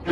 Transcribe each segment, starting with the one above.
I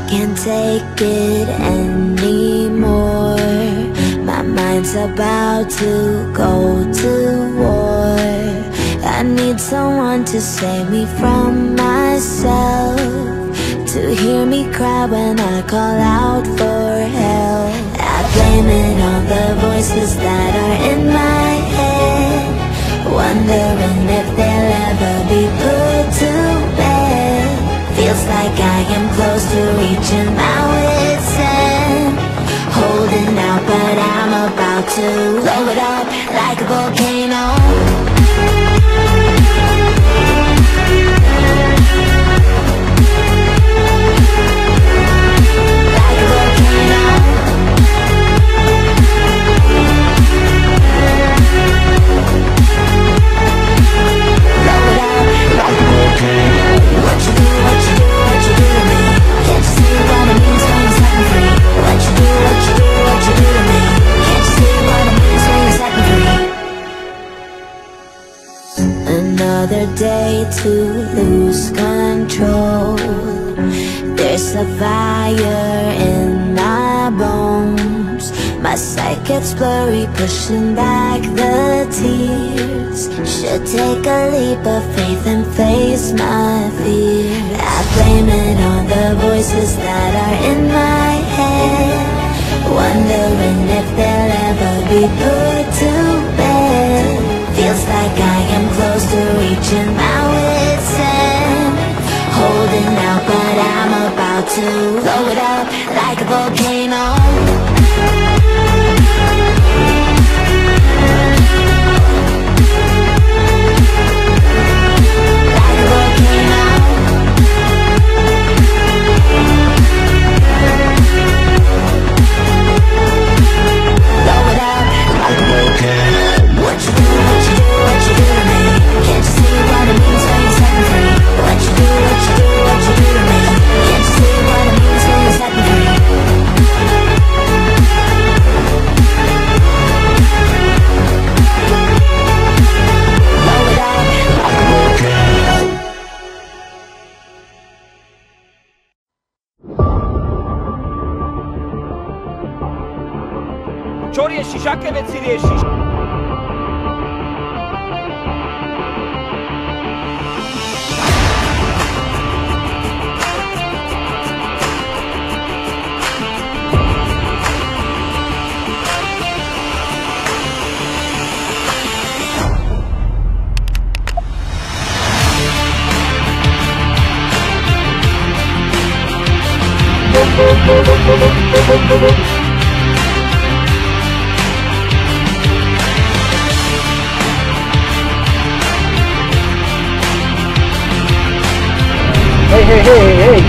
can't take it anymore. My mind's about to go to war. I need someone to save me from myself, to hear me cry when I call out for help. I blame it on the voices that are in my head, wondering if they'll ever be put to bed. Feels like I am close to reaching my wit's end, holding out but I'm about to blow it up like a volcano. Another day to lose control. There's a fire in my bones. My sight gets blurry, pushing back the tears. Should take a leap of faith and face my fear. I blame it on the voices that are in my head, wondering if they'll ever be put to bed. Feels like I am close to reaching my wit's end, holding out but I'm about to blow it up like a volcano. Like a volcano. Blow it up like a volcano. What you do, what you do, what you do to me? Can't you see what it means when you're setting free? What you do, what you do, what you do to me? Can't you see what it means when you're setting free? Blow it up like a volcano. Čo riešiš? Aké veci riešiš? Hej!